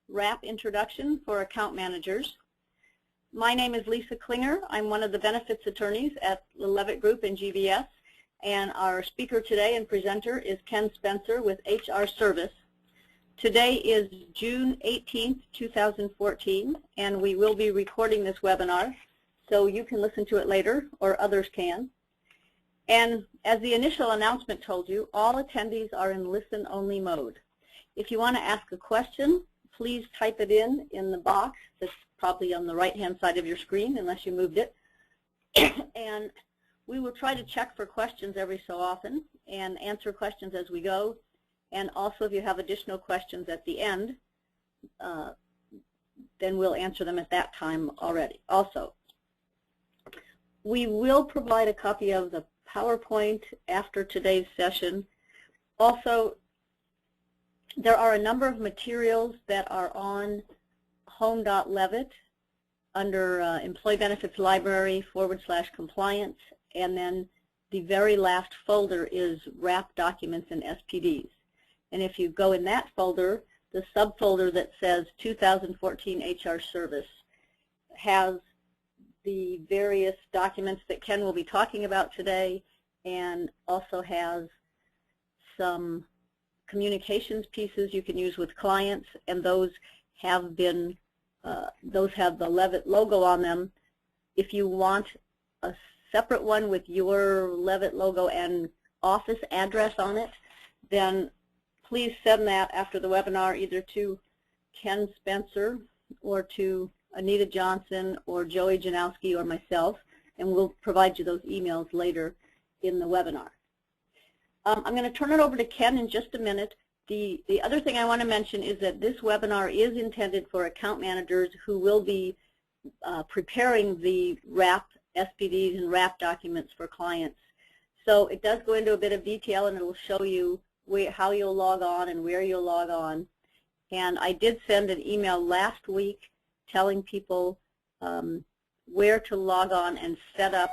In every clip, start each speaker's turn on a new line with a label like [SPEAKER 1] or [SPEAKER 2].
[SPEAKER 1] wrap introduction for account managers. My name is Lisa Klinger. I'm one of the benefits attorneys at the Levitt Group in GBS, and our speaker today and presenter is Ken Spencer with HR Service. Today is June 18th, 2014, and we will be recording this webinar, so you can listen to it later, or others can. And as the initial announcement told you, all attendees are in listen-only mode. If you want to ask a question, please type it in the box that's probably on the right-hand side of your screen, unless you moved it. And we will try to check for questions every so often and answer questions as we go. And also, if you have additional questions at the end, then we'll answer them at that time already. Also, we will provide a copy of the PowerPoint after today's session. Also, there are a number of materials that are on home.levitt under Employee Benefits Library /compliance, and then the very last folder is wrap documents and SPDs. And if you go in that folder, the subfolder that says 2014 HR Service has the various documents that Ken will be talking about today, and also has some communications pieces you can use with clients, and those have the Levitt logo on them. If you want a separate one with your Levitt logo and office address on it, then please send that after the webinar either to Ken Spencer or to Anita Johnson or Joey Janowski or myself, and we'll provide you those emails later in the webinar. I'm going to turn it over to Ken in just a minute. The other thing I want to mention is that this webinar is intended for account managers who will be preparing the wrap SPDs and wrap documents for clients. So it does go into a bit of detail, and it will show you how you'll log on and where you'll log on. And I did send an email last week telling people where to log on and set up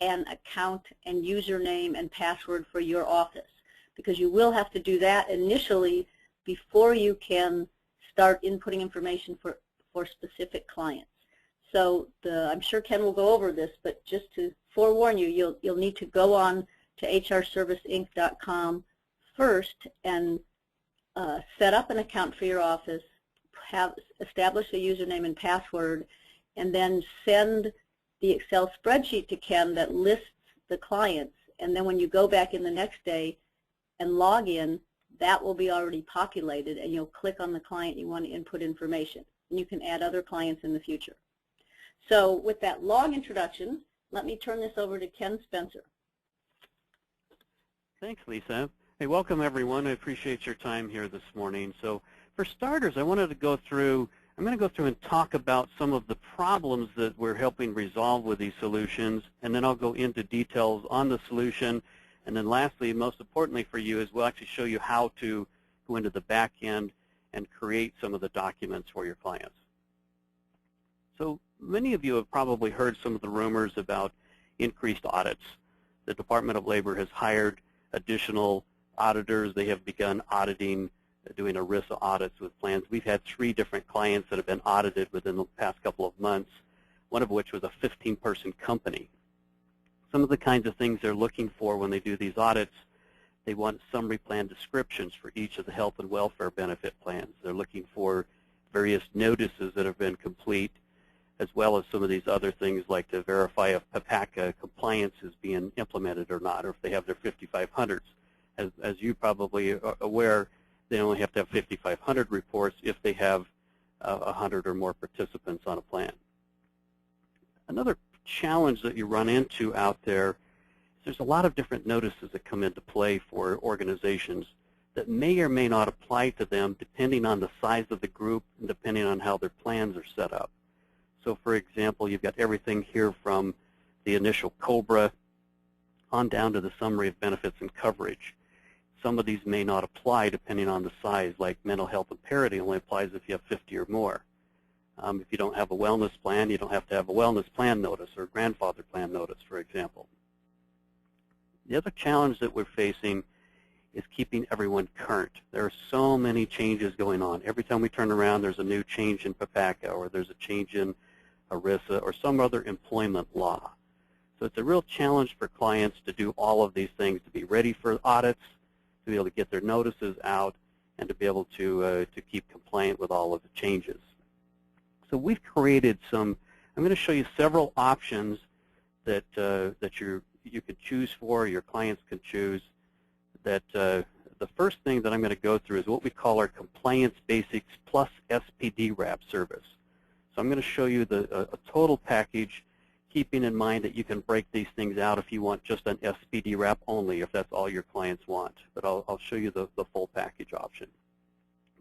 [SPEAKER 1] an account and username and password for your office, because you will have to do that initially before you can start inputting information for specific clients. So I'm sure Ken will go over this, but just to forewarn you, you'll need to go on to hrserviceinc.com first and set up an account for your office, establish a username and password, and then send the Excel spreadsheet to Ken that lists the clients. And then when you go back in the next day and log in, that will be already populated, and you'll click on the client you want to input information. And you can add other clients in the future. So with that long introduction, let me turn this over to Ken Spencer.
[SPEAKER 2] Thanks, Lisa. Hey, welcome everyone. I appreciate your time here this morning. So for starters, I'm going to go through and talk about some of the problems that we're helping resolve with these solutions, and then I'll go into details on the solution. And then lastly, most importantly for you, is we'll actually show you how to go into the back end and create some of the documents for your clients. So many of you have probably heard some of the rumors about increased audits. The Department of Labor has hired additional auditors. They have begun auditing, doing ERISA audits with plans. We've had 3 different clients that have been audited within the past couple of months, one of which was a 15-person company. Some of the kinds of things they're looking for when they do these audits, they want summary plan descriptions for each of the health and welfare benefit plans. They're looking for various notices that have been complete, as well as some of these other things like to verify if PPACA compliance is being implemented or not, or if they have their 5500s. As you probably are aware, they only have to have 5,500 reports if they have 100 or more participants on a plan. Another challenge that you run into out there is there's a lot of different notices that come into play for organizations that may or may not apply to them depending on the size of the group and depending on how their plans are set up. So for example, you've got everything here from the initial COBRA on down to the summary of benefits and coverage. Some of these may not apply depending on the size, like mental health and parity only applies if you have 50 or more. If you don't have a wellness plan, you don't have to have a wellness plan notice or grandfather plan notice, for example. The other challenge that we're facing is keeping everyone current. There are so many changes going on. Every time we turn around, there's a new change in PPACA, or there's a change in ERISA, or some other employment law. So it's a real challenge for clients to do all of these things, to be ready for audits, to be able to get their notices out, and to be able to keep compliant with all of the changes. So we've created some, I'm going to show you several options that you can choose for, your clients can choose. That the first thing that I'm going to go through is what we call our Compliance Basics plus SPD wrap service. So I'm going to show you a total package, keeping in mind that you can break these things out if you want just an SPD wrap only, if that's all your clients want. But I'll show you the full package option.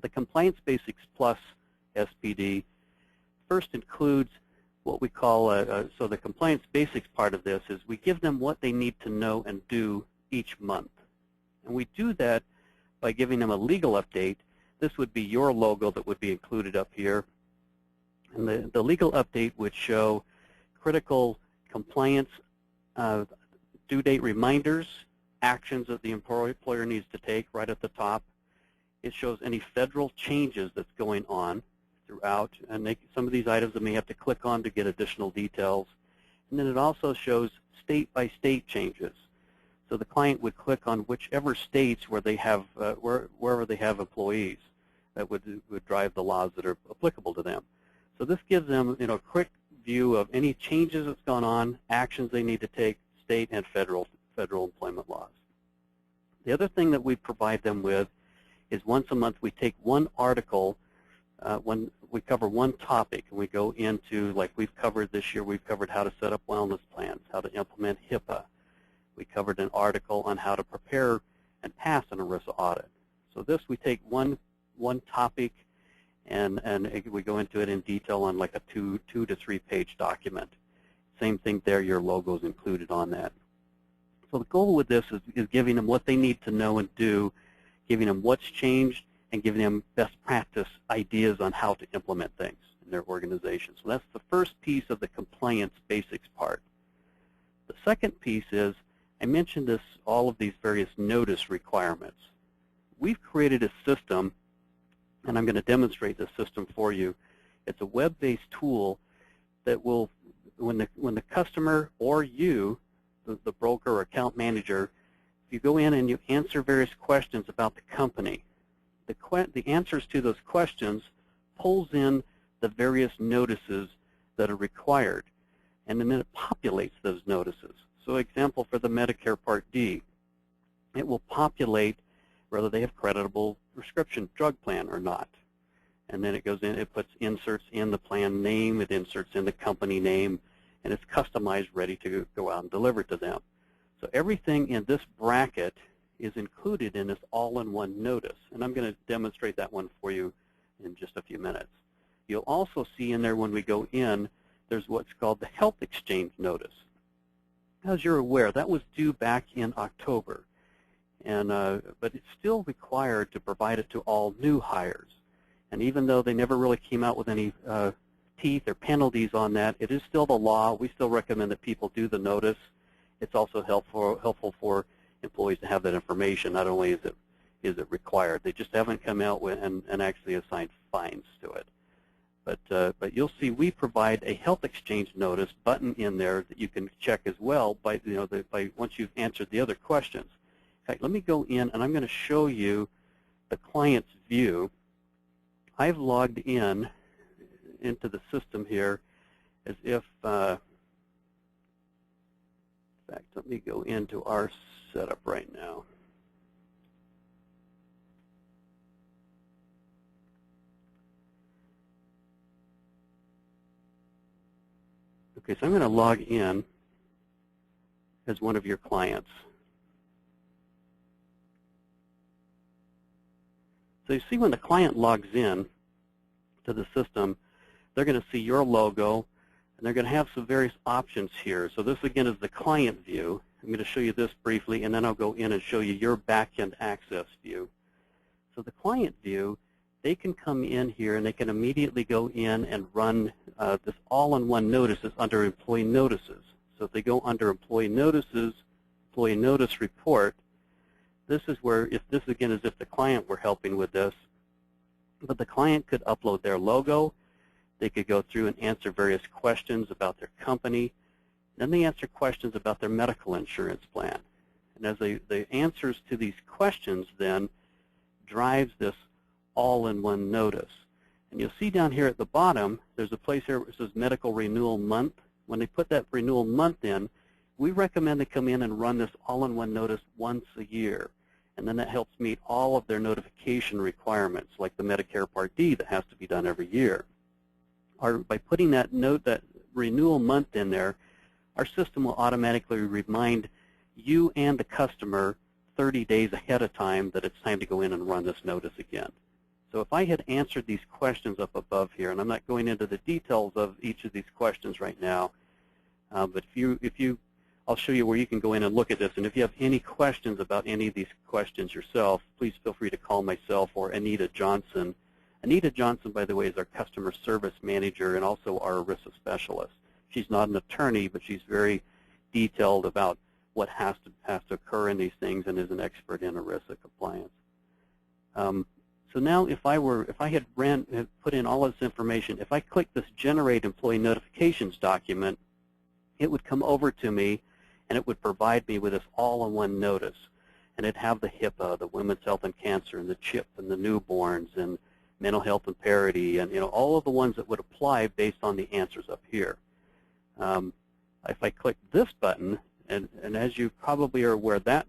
[SPEAKER 2] The Compliance Basics plus SPD first includes what we call, so the Compliance Basics part of this is we give them what they need to know and do each month. And we do that by giving them a legal update. This would be your logo that would be included up here. And the legal update would show critical compliance due date reminders, actions that the employer needs to take right at the top. It shows any federal changes that's going on throughout, and some of these items they may have to click on to get additional details. And then it also shows state-by-state changes. So the client would click on whichever states where they have, wherever they have employees that would drive the laws that are applicable to them. So this gives them, a quick view of any changes that's gone on, actions they need to take, state and federal employment laws. The other thing that we provide them with is once a month we take one article, when we cover one topic, and we go into, like we've covered this year, we've covered how to set up wellness plans, how to implement HIPAA. We covered an article on how to prepare and pass an ERISA audit. So this, we take one topic and we go into it in detail on like a 2 to 3 page document. Same thing there, your logo is included on that. So the goal with this is giving them what they need to know and do, giving them what's changed, and giving them best practice ideas on how to implement things in their organization. So that's the first piece of the Compliance Basics part. The second piece is, I mentioned this, all of these various notice requirements. We've created a system, and I'm going to demonstrate this system for you. It's a web-based tool that will, when the customer or you, the broker or account manager, if you go in and you answer various questions about the company, the answers to those questions pulls in the various notices that are required, and then it populates those notices. So example for the Medicare Part D, it will populate whether they have creditable prescription drug plan or not. And then it goes in, it puts inserts in the plan name, it inserts in the company name, and it's customized, ready to go out and deliver to them. So everything in this bracket is included in this all-in-one notice. And I'm going to demonstrate that one for you in just a few minutes. You'll also see in there when we go in, there's what's called the health exchange notice. As you're aware, that was due back in October, and but it's still required to provide it to all new hires. And even though they never really came out with any teeth or penalties on that, it is still the law. We still recommend that people do the notice. It's also helpful for employees to have that information. Not only is it required, they just haven't come out with and actually assigned fines to it. But you'll see we provide a health exchange notice button in there that you can check as well by once you've answered the other questions. In fact, let me go in and I'm going to show you the client's view. I've logged into the system here as if, in fact, let me go into our setup right now. Okay, so I'm going to log in as one of your clients. So you see when the client logs in to the system, they're going to see your logo, and they're going to have some various options here. So this, again, is the client view. I'm going to show you this briefly, and then I'll go in and show you your back-end access view. So the client view, they can come in here and they can immediately go in and run this all-in-one notices under employee notices. So if they go under employee notices, employee notice report, This is where, if this again is if the client were helping with this, but the client could upload their logo. They could go through and answer various questions about their company. Then they answer questions about their medical insurance plan. And as the answers to these questions then drives this all-in-one notice. And you'll see down here at the bottom, there's a place here where it says medical renewal month. When they put that renewal month in, we recommend they come in and run this all-in-one notice once a year. And then that helps meet all of their notification requirements, like the Medicare Part D that has to be done every year. By putting that renewal month in there, our system will automatically remind you and the customer 30 days ahead of time that it's time to go in and run this notice again. So if I had answered these questions up above here, and I'm not going into the details of each of these questions right now, but I'll show you where you can go in and look at this. And if you have any questions about any of these questions yourself, please feel free to call myself or Anita Johnson. Anita Johnson, by the way, is our customer service manager and also our ERISA specialist. She's not an attorney, but she's very detailed about what has to occur in these things and is an expert in ERISA compliance. So now if I had put in all this information, if I click this Generate Employee Notifications document, it would come over to me and it would provide me with this all-in-one notice. And it'd have the HIPAA, the Women's Health and Cancer, and the CHIP, and the newborns, and mental health and parity, and all of the ones that would apply based on the answers up here. If I click this button, and as you probably are aware, the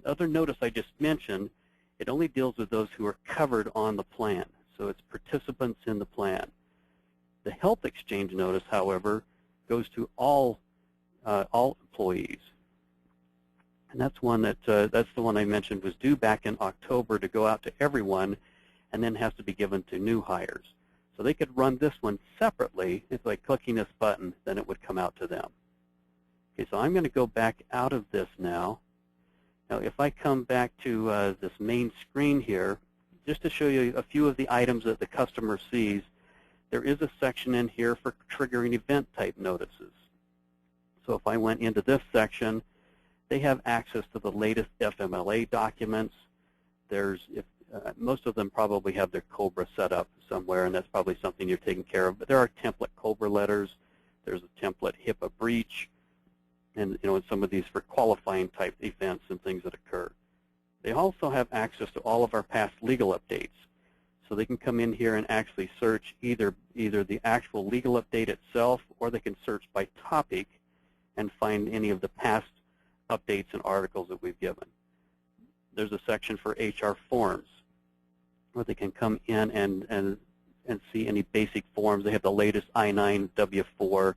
[SPEAKER 2] other notice I just mentioned, it only deals with those who are covered on the plan. So it's participants in the plan. The health exchange notice, however, goes to all employees. And that's the one I mentioned was due back in October to go out to everyone and then has to be given to new hires. So they could run this one separately. If by clicking this button, then it would come out to them. Okay, so I'm going to go back out of this now. Now, if I come back to this main screen here, just to show you a few of the items that the customer sees, there is a section in here for triggering event type notices. So if I went into this section, they have access to the latest FMLA documents. Most of them probably have their COBRA set up somewhere, and that's probably something you're taking care of. But there are template COBRA letters. There's a template HIPAA breach, and some of these for qualifying type events and things that occur. They also have access to all of our past legal updates. So they can come in here and actually search either the actual legal update itself, or they can search by topic and find any of the past updates and articles that we've given. There's a section for HR forms where they can come in and see any basic forms. They have the latest I-9, W-4,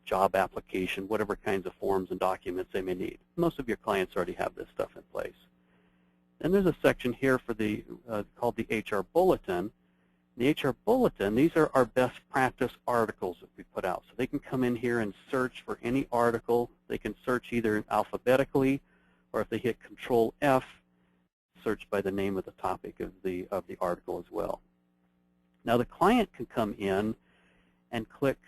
[SPEAKER 2] job application, whatever kinds of forms and documents they may need. Most of your clients already have this stuff in place. Then there's a section here for called the HR Bulletin. The HR Bulletin, these are our best practice articles that we put out. So they can come in here and search for any article. They can search either alphabetically, or if they hit Control F, search by the name of the topic of the article as well. Now the client can come in and click,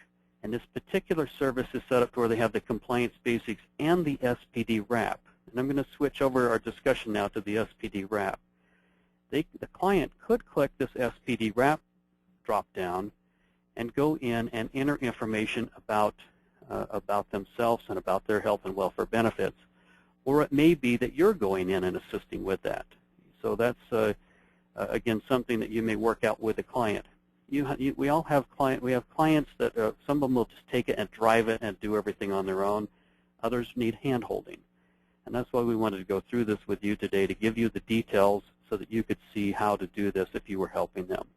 [SPEAKER 2] and this particular service is set up to where they have the compliance basics and the SPD wrap. And I'm going to switch over our discussion now to the SPD wrap. The client could click this SPD wrap drop-down and go in and enter information about themselves and about their health and welfare benefits. Or it may be that you're going in and assisting with that. So that's, again, something that you may work out with the client. We all have clients that some of them will just take it and drive it and do everything on their own. Others need hand-holding. And that's why we wanted to go through this with you today, to give you the details so that you could see how to do this if you were helping them.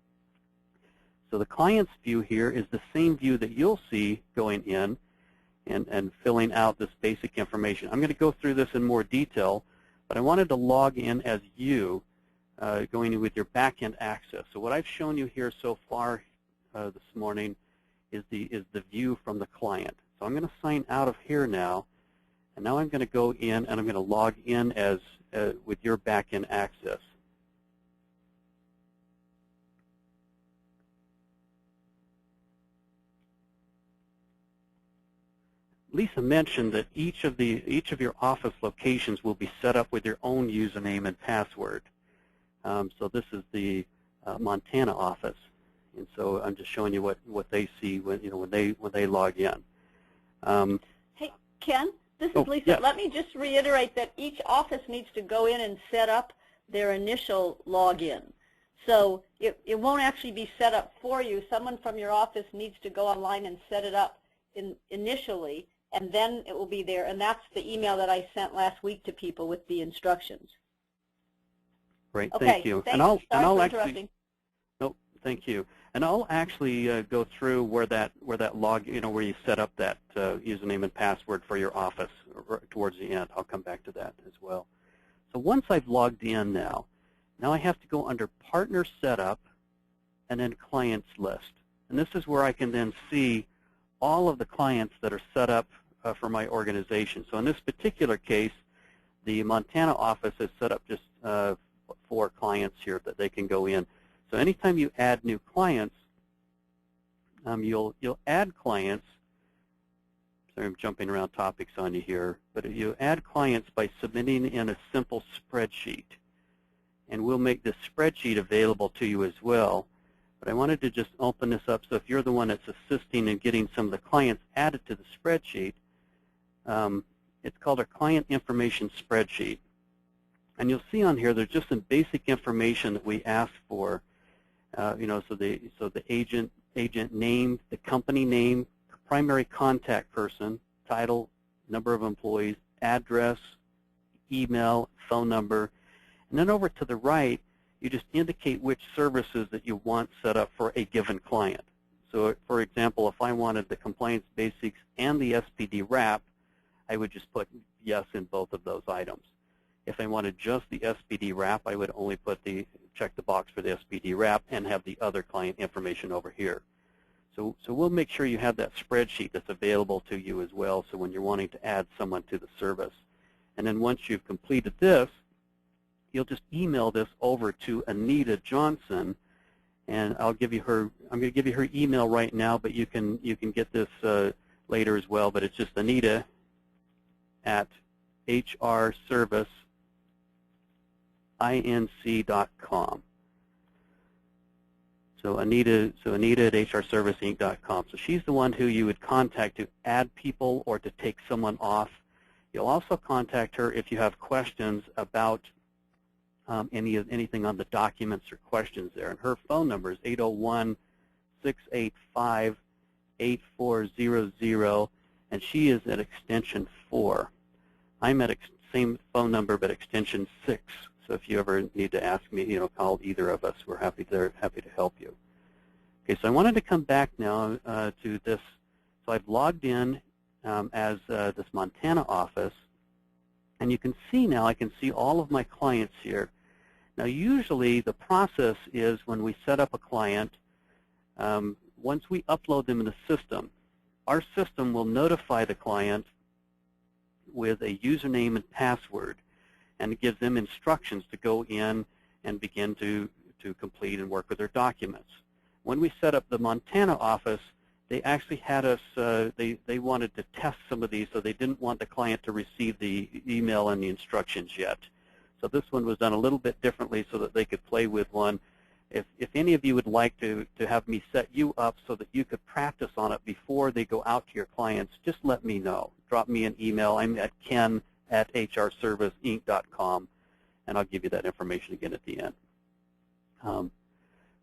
[SPEAKER 2] So the client's view here is the same view that you'll see going in and filling out this basic information. I'm going to go through this in more detail, but I wanted to log in as you, going in with your back-end access. So what I've shown you here so far this morning is the view from the client. So I'm going to sign out of here now, and now I'm going to go in and I'm going to log in as with your back-end access. Lisa mentioned that each of your office locations will be set up with your own username and password. So this is the Montana office, and so I'm just showing you what they see when they log in.
[SPEAKER 1] Hey, Ken, this is Lisa.
[SPEAKER 2] Yes.
[SPEAKER 1] Let me just reiterate that each office needs to go in and set up their initial login. So it won't actually be set up for you. Someone from your office needs to go online and set it up initially, and then it will be there. And that's the email that I sent last week to people with the instructions.
[SPEAKER 2] Great,
[SPEAKER 1] Okay,
[SPEAKER 2] thank you.
[SPEAKER 1] Thanks.
[SPEAKER 2] I'll
[SPEAKER 1] for
[SPEAKER 2] actually.
[SPEAKER 1] interrupting.
[SPEAKER 2] Nope, thank you. And I'll actually go through where that log, where you set up that username and password for your office towards the end. I'll come back to that as well. So once I've logged in now I have to go under Partner Setup and then Clients List. And this is where I can then see all of the clients that are set up for my organization. So in this particular case, the Montana office is set up just 4 clients here that they can go in. So anytime you add new clients, you'll add clients. Sorry, I'm jumping around topics on you here, but you add clients by submitting in a simple spreadsheet, and we'll make this spreadsheet available to you as well. But I wanted to just open this up so if you're the one that's assisting in getting some of the clients added to the spreadsheet, it's called our Client Information Spreadsheet. And you'll see on here there's just some basic information that we ask for. So the agent name, the company name, primary contact person, title, number of employees, address, email, phone number, and then over to the right, you just indicate which services that you want set up for a given client. So, for example, if I wanted the compliance basics and the SPD wrap, I would just put yes in both of those items. If I wanted just the SPD wrap, I would only check the box for the SPD wrap and have the other client information over here. So we'll make sure you have that spreadsheet that's available to you as well, so when you're wanting to add someone to the service. And then once you've completed this, you'll just email this over to Anita Johnson, and I'm going to give you her email right now, but you can get this later as well. But it's just Anita at hrserviceinc.com. So Anita at hrserviceinc.com. So she's the one who you would contact to add people or to take someone off. You'll also contact her if you have questions about anything on the documents or questions there. And her phone number is 801-685-8400, and she is at extension 4. I'm at same phone number but extension 6. So if you ever need to ask me, call either of us. We're happy to help you. Okay, so I wanted to come back now to this. So I've logged in as this Montana office, and you can see now, I can see all of my clients here. Now, usually the process is when we set up a client, once we upload them in the system, our system will notify the client with a username and password, and it gives them instructions to go in and begin to complete and work with their documents. When we set up the Montana office, they actually had us, they wanted to test some of these, so they didn't want the client to receive the email and the instructions yet. So this one was done a little bit differently so that they could play with one. If any of you would like to have me set you up so that you could practice on it before they go out to your clients, just let me know. Drop me an email. I'm at ken@hrserviceinc.com, and I'll give you that information again at the end.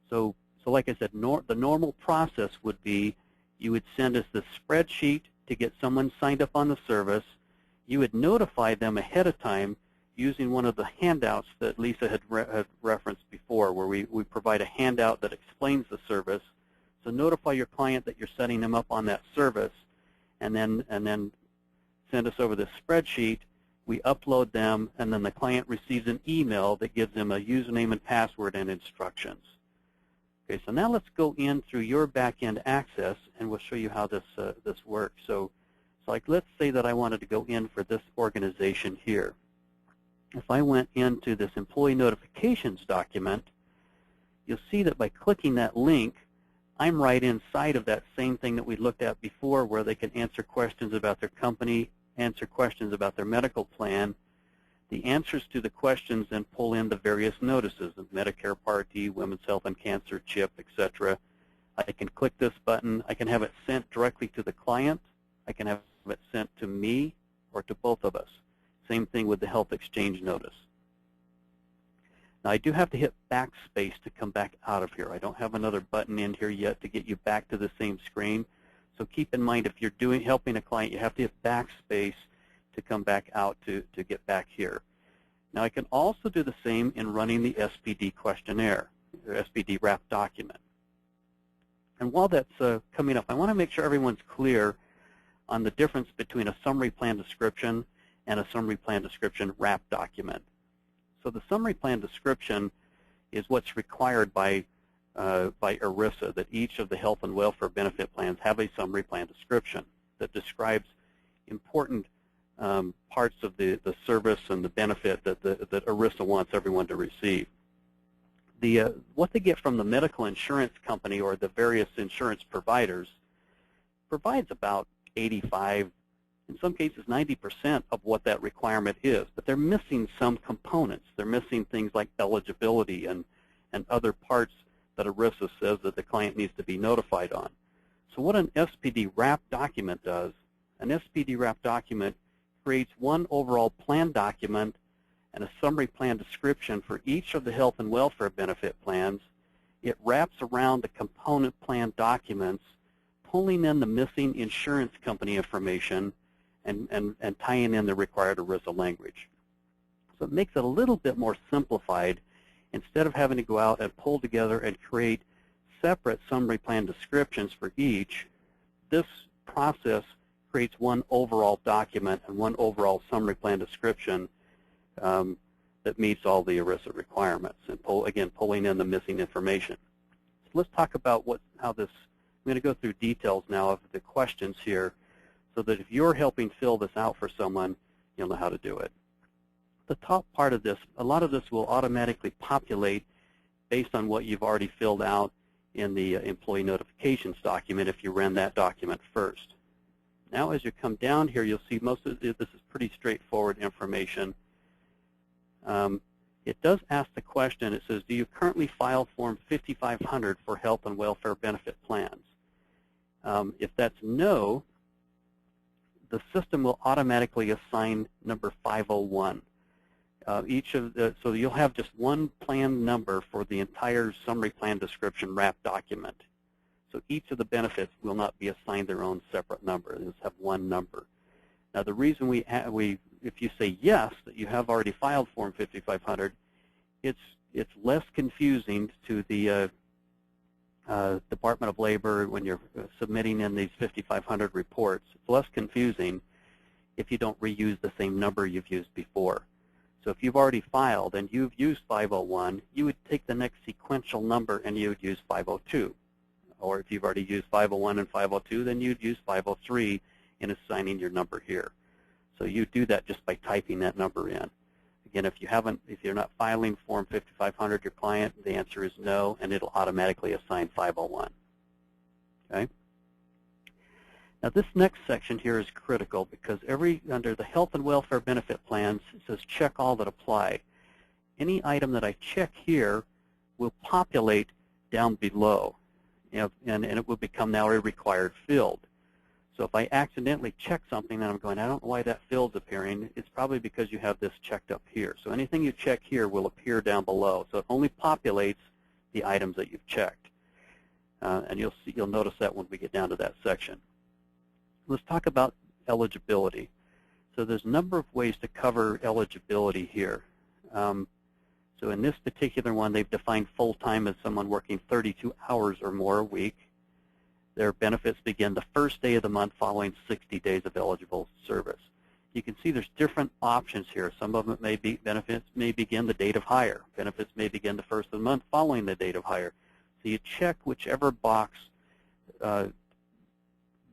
[SPEAKER 2] So like I said, the normal process would be you would send us the spreadsheet to get someone signed up on the service. You would notify them ahead of time using one of the handouts that Lisa had referenced before, where we provide a handout that explains the service. So notify your client that you're setting them up on that service, and then send us over the spreadsheet. We upload them, and then the client receives an email that gives them a username and password and instructions. Okay, so now let's go in through your back-end access, and we'll show you how this works. So like, let's say that I wanted to go in for this organization here. If I went into this employee notifications document, you'll see that by clicking that link, I'm right inside of that same thing that we looked at before, where they can answer questions about their company, answer questions about their medical plan. The answers to the questions then pull in the various notices of Medicare Part D, Women's Health and Cancer, CHIP, etc. I can click this button. I can have it sent directly to the client. I can have it sent to me or to both of us. Same thing with the health exchange notice. Now, I do have to hit backspace to come back out of here. I don't have another button in here yet to get you back to the same screen. So keep in mind, if you're helping a client, you have to hit backspace to come back out to get back here. Now, I can also do the same in running the SPD questionnaire, or SPD wrap document. And while that's coming up, I want to make sure everyone's clear on the difference between a summary plan description and a summary plan description wrap document. So the summary plan description is what's required by ERISA, that each of the health and welfare benefit plans have a summary plan description that describes important parts of the service and the benefit that ERISA wants everyone to receive. What they get from the medical insurance company or the various insurance providers provides about 85, in some cases 90% of what that requirement is, but they're missing some components. They're missing things like eligibility and other parts that ERISA says that the client needs to be notified on. So what an SPD wrap document does, an SPD wrap document creates one overall plan document and a summary plan description for each of the health and welfare benefit plans. It wraps around the component plan documents, pulling in the missing insurance company information and tying in the required ERISA language. So it makes it a little bit more simplified. Instead of having to go out and pull together and create separate summary plan descriptions for each, this process creates one overall document and one overall summary plan description that meets all the ERISA requirements, and again, pulling in the missing information. So let's talk about how this, I'm going to go through details now of the questions here, so that if you're helping fill this out for someone, you'll know how to do it. The top part of this, a lot of this will automatically populate based on what you've already filled out in the employee notifications document if you ran that document first. Now as you come down here, you'll see most of this is pretty straightforward information. It does ask the question, it says, do you currently file Form 5500 for health and welfare benefit plans? If that's no, the system will automatically assign number 501. So you'll have just one plan number for the entire summary plan description wrap document. So each of the benefits will not be assigned their own separate number. They'll just have one number. Now the reason if you say yes, that you have already filed Form 5500, it's less confusing to the Department of Labor when you're submitting in these 5500 reports. It's less confusing if you don't reuse the same number you've used before. So if you've already filed and you've used 501, you would take the next sequential number and you would use 502. Or if you've already used 501 and 502, then you'd use 503 in assigning your number here. So you do that just by typing that number in. Again, if you're not filing Form 5500, your client, the answer is no, and it'll automatically assign 501. Okay? Now this next section here is critical because under the health and welfare benefit plans, it says check all that apply. Any item that I check here will populate down below, and it will become now a required field. So if I accidentally check something and I'm going, I don't know why that field's appearing, it's probably because you have this checked up here. So anything you check here will appear down below. So it only populates the items that you've checked. And you'll notice that when we get down to that section. Let's talk about eligibility. So there's a number of ways to cover eligibility here. So in this particular one, they've defined full-time as someone working 32 hours or more a week. Their benefits begin the first day of the month following 60 days of eligible service. You can see there's different options here. Some of them may be benefits may begin the date of hire. Benefits may begin the first of the month following the date of hire. So you check whichever box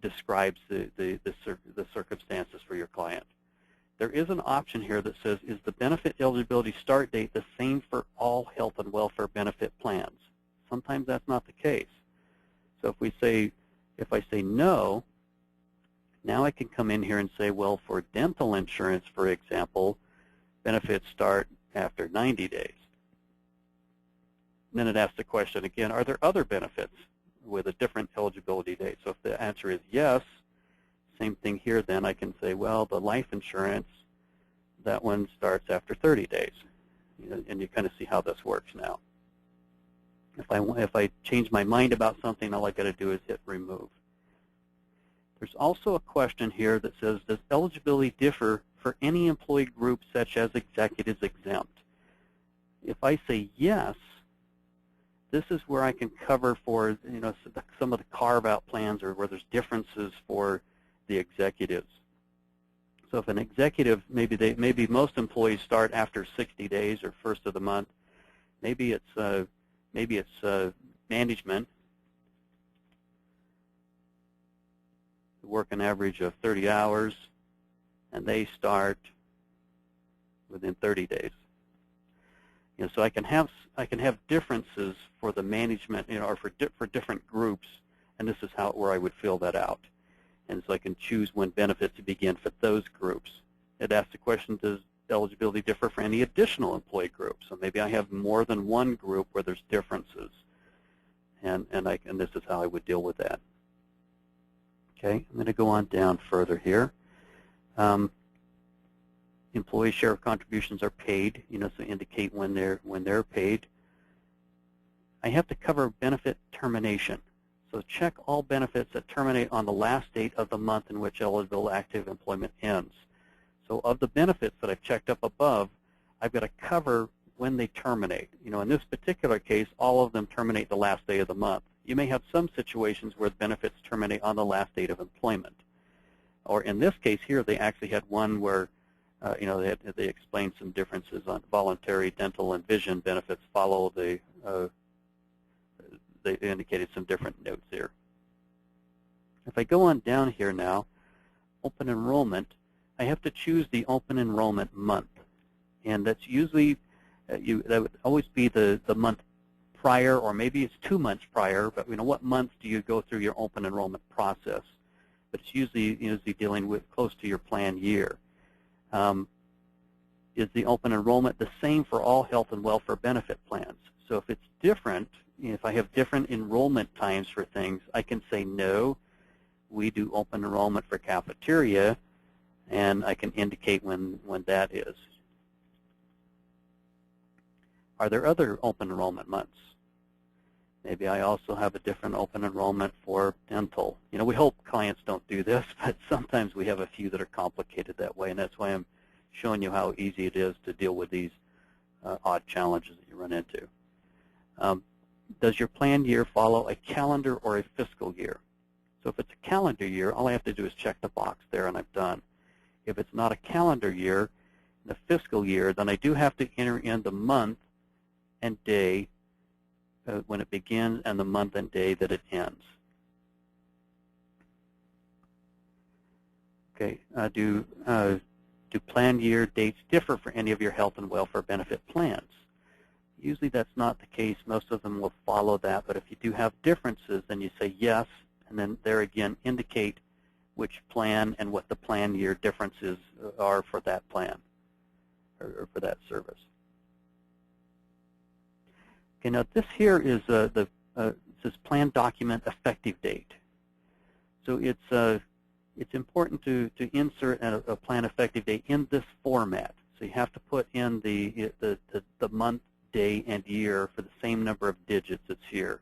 [SPEAKER 2] describes the circumstances for your client. There is an option here that says, is the benefit eligibility start date the same for all health and welfare benefit plans? Sometimes that's not the case. So if I say no, now I can come in here and say, well, for dental insurance, for example, benefits start after 90 days. And then it asks the question again, are there other benefits with a different eligibility date? So if the answer is yes, same thing here, then I can say, well, the life insurance, that one starts after 30 days. And you kind of see how this works now. If I change my mind about something, all I got to do is hit remove. There's also a question here that says, does eligibility differ for any employee group such as executives exempt? If I say yes, this is where I can cover for some of the carve-out plans or where there's differences for the executives. So if an executive, maybe most employees start after 60 days or first of the month. Maybe it's management, work an average of 30 hours, and they start within 30 days. So I can have differences for the management, or for different groups, and this is where I would fill that out. And so I can choose when benefits to begin for those groups. It asks the question, does eligibility differ for any additional employee groups? So maybe I have more than one group where there's differences, and this is how I would deal with that. Okay, I'm going to go on down further here. Employee share of contributions are paid, so indicate when they're paid. I have to cover benefit termination. So check all benefits that terminate on the last date of the month in which eligible active employment ends. So of the benefits that I've checked up above, I've got to cover when they terminate. In this particular case, all of them terminate the last day of the month. You may have some situations where benefits terminate on the last date of employment. Or in this case here, they actually had one where they explained some differences on voluntary dental and vision benefits follow they indicated some different notes here. If I go on down here now, open enrollment, I have to choose the open enrollment month. And that's usually, that would always be the month prior, or maybe it's 2 months prior, but what month do you go through your open enrollment process? But it's usually dealing with close to your plan year. Is the open enrollment the same for all health and welfare benefit plans? So if it's different, if I have different enrollment times for things, I can say no, we do open enrollment for cafeteria, and I can indicate when that is. Are there other open enrollment months? Maybe I also have a different open enrollment for dental. We hope clients don't do this, but sometimes we have a few that are complicated that way, and that's why I'm showing you how easy it is to deal with these odd challenges that you run into. Does your plan year follow a calendar or a fiscal year? So if it's a calendar year, all I have to do is check the box there, and I'm done. If it's not a calendar year, the fiscal year, then I do have to enter in the month and day when it begins and the month and day that it ends. Okay, do plan year dates differ for any of your health and welfare benefit plans? Usually that's not the case. Most of them will follow that, but if you do have differences, then you say yes, and then there again indicate which plan and what the plan year differences are for that plan or for that service. Okay, now this here is it says plan document effective date. So it's important to insert a plan effective date in this format. So you have to put in the month, day, and year for the same number of digits that's here.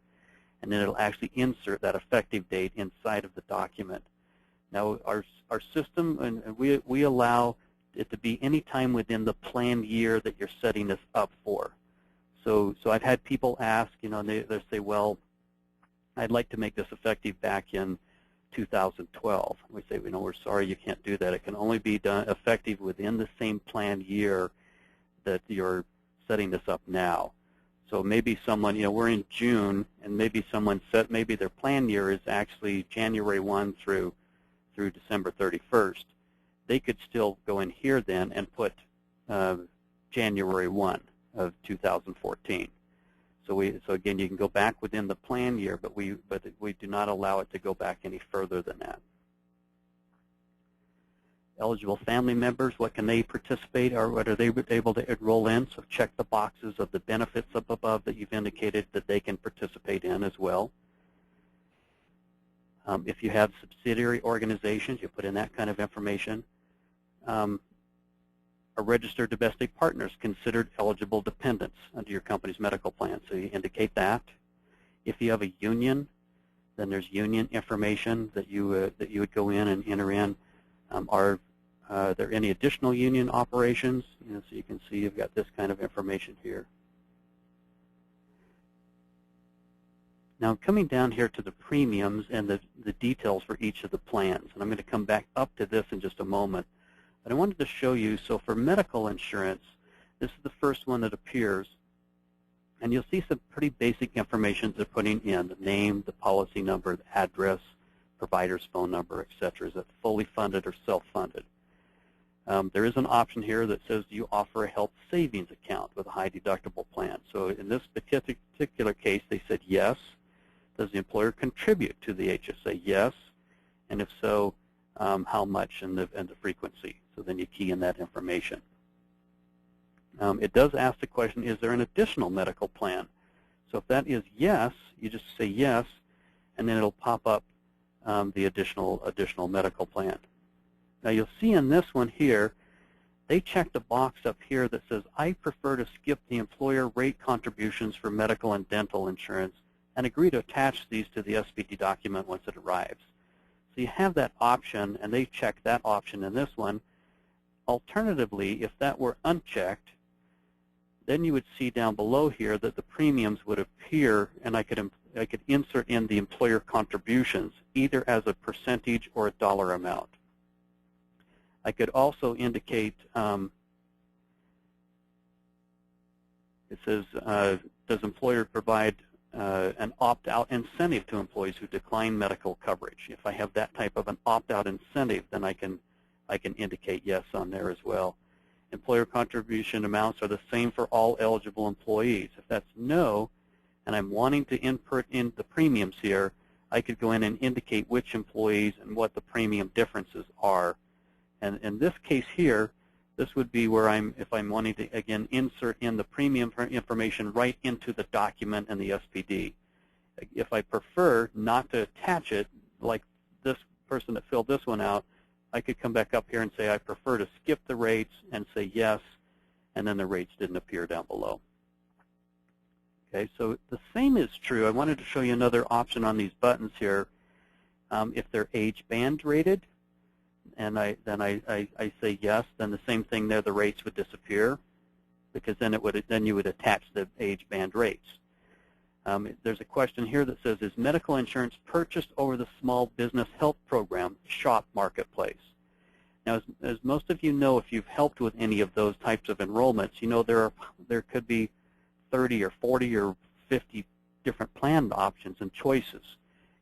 [SPEAKER 2] And then it'll actually insert that effective date inside of the document. Now our system, and we allow it to be any time within the planned year that you're setting this up for. So I've had people ask, they say, well, I'd like to make this effective back in 2012. We say, we're sorry, you can't do that. It can only be done effective within the same planned year that you're setting this up now. So maybe someone, we're in June, and maybe someone set, maybe their plan year is actually January 1 through December 31st. They could still go in here then and put January 1 of 2014. So again, you can go back within the plan year, but we do not allow it to go back any further than that. Eligible family members, what can they participate, or what are they able to enroll in? So check the boxes of the benefits up above that you've indicated that they can participate in as well. If you have subsidiary organizations, you put in that kind of information. A registered domestic partner is considered eligible dependents under your company's medical plan, so you indicate that. If you have a union, then there's union information that you would go in and enter in. Are there any additional union operations? So you can see you've got this kind of information here. Now coming down here to the premiums and the details for each of the plans, and I'm going to come back up to this in just a moment. But I wanted to show you, so for medical insurance, this is the first one that appears, and you'll see some pretty basic information they're putting in: the name, the policy number, the address, provider's phone number, etc. Is it fully funded or self-funded? There is an option here that says, do you offer a health savings account with a high deductible plan? So in this particular case, they said yes. Does the employer contribute to the HSA? Yes. And if so, how much and the frequency? So then you key in that information. It does ask the question, is there an additional medical plan? So if that is yes, you just say yes, and then it'll pop up the additional medical plan. Now you'll see in this one here, they checked a box up here that says, I prefer to skip the employer rate contributions for medical and dental insurance and agree to attach these to the SPD document once it arrives. So you have that option, and they checked that option in this one. Alternatively, if that were unchecked, then you would see down below here that the premiums would appear, and I could insert in the employer contributions, either as a percentage or a dollar amount. I could also indicate, it says, does employer provide an opt-out incentive to employees who decline medical coverage? If I have that type of an opt-out incentive, then I can indicate yes on there as well. Employer contribution amounts are the same for all eligible employees. If that's no, and I'm wanting to input in the premiums here, I could go in and indicate which employees and what the premium differences are. And in this case here, this would be where if I'm wanting to, again, insert in the premium information right into the document and the SPD. If I prefer not to attach it, like this person that filled this one out, I could come back up here and say I prefer to skip the rates and say yes, and then the rates didn't appear down below. Okay, so the same is true. I wanted to show you another option on these buttons here. If they're age band rated, and I say yes, then the same thing there, the rates would disappear, because then you would attach the age band rates. There's a question here that says, is medical insurance purchased over the Small Business Health Program SHOP marketplace? Now, as most of you know, if you've helped with any of those types of enrollments, you know there could be 30 or 40 or 50 different plan options and choices.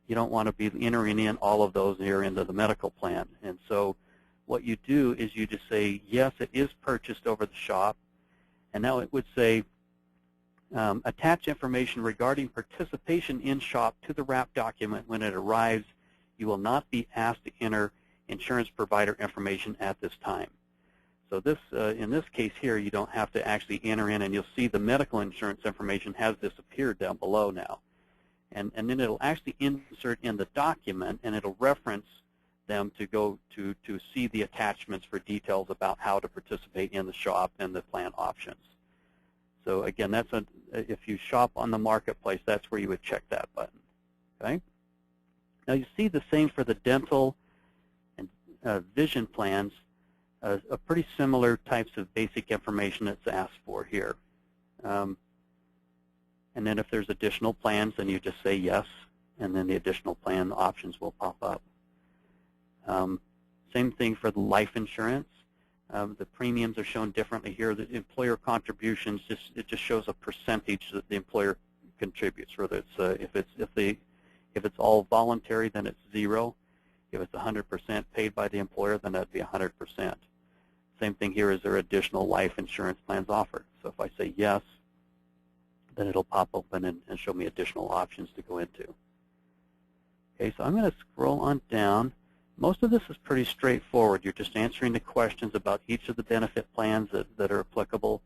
[SPEAKER 2] You don't want to be entering in all of those here into the medical plan. And so what you do is you just say, yes, it is purchased over the SHOP. And now it would say, attach information regarding participation in SHOP to the wrap document when it arrives. You will not be asked to enter insurance provider information at this time. So this, in this case here, you don't have to actually enter in, and you'll see the medical insurance information has disappeared down below now. And then it'll actually insert in the document, and it'll reference them to go to see the attachments for details about how to participate in the SHOP and the plan options. So again, that's if you shop on the marketplace, that's where you would check that button. Okay. Now you see the same for the dental and vision plans, a pretty similar types of basic information that's asked for here. And then if there's additional plans, then you just say yes, and then the additional plan options will pop up. Same thing for the life insurance. The premiums are shown differently here. The employer contributions, it just shows a percentage that the employer contributes. Whether it's if it's all voluntary, then it's 0. If it's 100% paid by the employer, then that'd be 100%. Same thing here. Is there additional life insurance plans offered? So if I say yes, then it'll pop open and show me additional options to go into. Okay, so I'm going to scroll on down. Most of this is pretty straightforward. You're just answering the questions about each of the benefit plans that are applicable.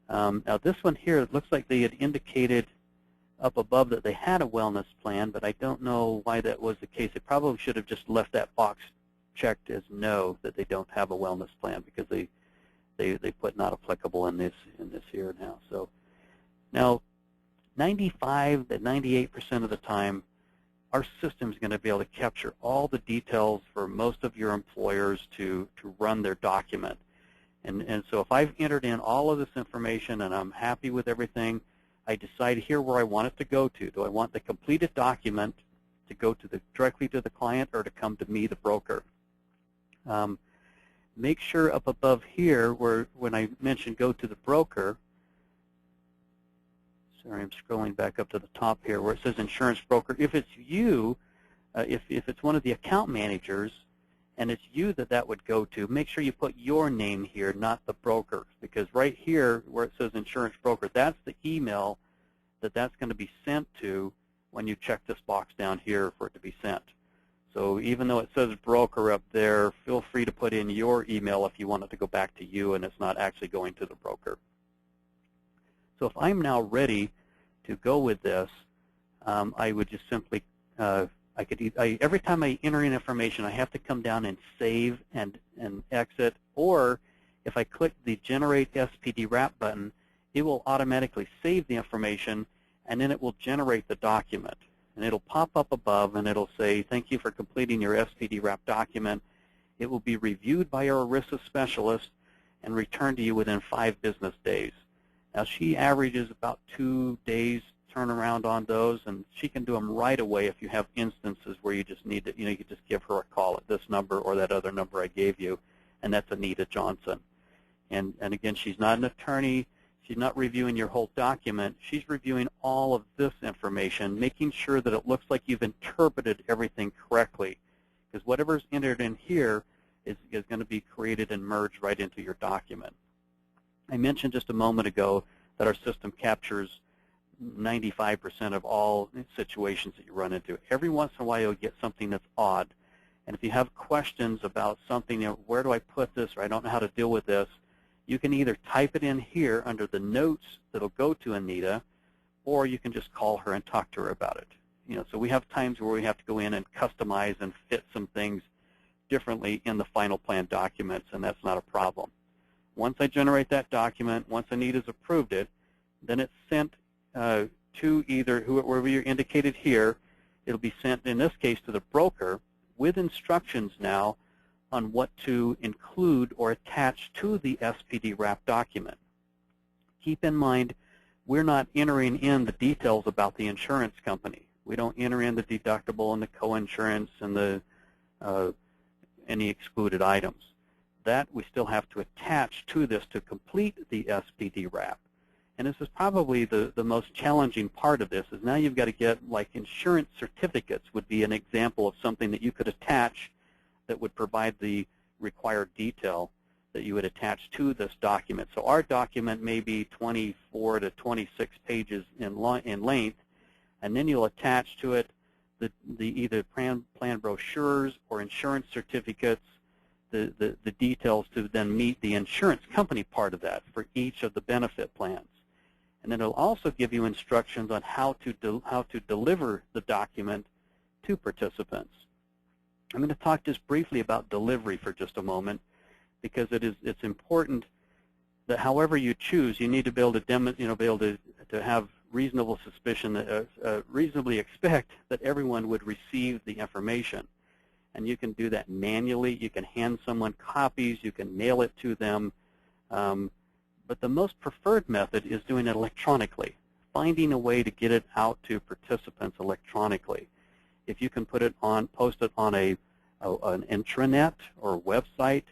[SPEAKER 2] Now this one here, it looks like they had indicated up above that they had a wellness plan, but I don't know why that was the case. They probably should have just left that box checked as no, that they don't have a wellness plan, because they put not applicable in this here now. So now 95 to 98% of the time, our system is going to be able to capture all the details for most of your employers to run their document. And so if I've entered in all of this information and I'm happy with everything, I decide here where I want it to go to. Do I want the completed document to go to directly to the client or to come to me, the broker? Make sure up above here, when I mentioned go to the broker, sorry, I'm scrolling back up to the top here where it says insurance broker. If it's you, if it's one of the account managers, and it's you that would go to, make sure you put your name here, not the broker, because right here where it says insurance broker, that's the email that's going to be sent to when you check this box down here for it to be sent. So even though it says broker up there, feel free to put in your email if you want it to go back to you and it's not actually going to the broker. So if I'm now ready to go with this, I would just simply, every time I enter in information, I have to come down and save and exit, or if I click the Generate SPD Wrap button, it will automatically save the information, and then it will generate the document. And it'll pop up above, and it'll say, thank you for completing your SPD Wrap document. It will be reviewed by our ERISA specialist and returned to you within 5 business days. Now, she averages about 2 days turnaround on those, and she can do them right away if you have instances where you just need to, you could just give her a call at this number or that other number I gave you, and that's Anita Johnson. And again, she's not an attorney. She's not reviewing your whole document. She's reviewing all of this information, making sure that it looks like you've interpreted everything correctly, because whatever's entered in here is going to be created and merged right into your document. I mentioned just a moment ago that our system captures 95% of all situations that you run into. Every once in a while you'll get something that's odd. And if you have questions about something, where do I put this, or I don't know how to deal with this, you can either type it in here under the notes that'll go to Anita, or you can just call her and talk to her about it. So we have times where we have to go in and customize and fit some things differently in the final plan documents, and that's not a problem. Once I generate that document, once Anita's approved it, then it's sent to either whoever you indicated here. It'll be sent, in this case, to the broker with instructions now on what to include or attach to the SPD Wrap document. Keep in mind, we're not entering in the details about the insurance company. We don't enter in the deductible and the coinsurance and the any excluded items. That we still have to attach to this to complete the SPD Wrap. And this is probably the most challenging part of this, is now you've got to get, like, insurance certificates would be an example of something that you could attach that would provide the required detail that you would attach to this document. So our document may be 24 to 26 pages in length, and then you'll attach to it the either plan brochures or insurance certificates, the details to then meet the insurance company part of that for each of the benefit plans. And then it'll also give you instructions on how to deliver the document to participants. I'm going to talk just briefly about delivery for just a moment, because it's important that however you choose, you need to be able to to have reasonable suspicion, reasonably expect that everyone would receive the information. And you can do that manually. You can hand someone copies. You can mail it to them. But the most preferred method is doing it electronically, finding a way to get it out to participants electronically. If you can post it on an intranet or website,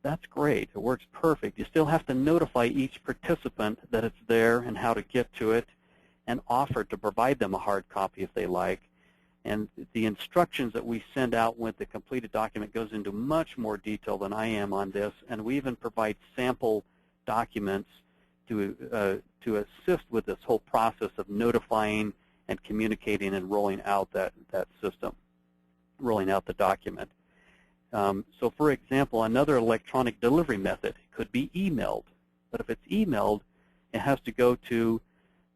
[SPEAKER 2] that's great. It works perfect. You still have to notify each participant that it's there and how to get to it, and offer to provide them a hard copy if they like. And the instructions that we send out with the completed document goes into much more detail than I am on this, and we even provide sample documents to assist with this whole process of notifying and communicating and rolling out that system, rolling out the document. So for example, another electronic delivery method could be emailed. But if it's emailed, it has to go to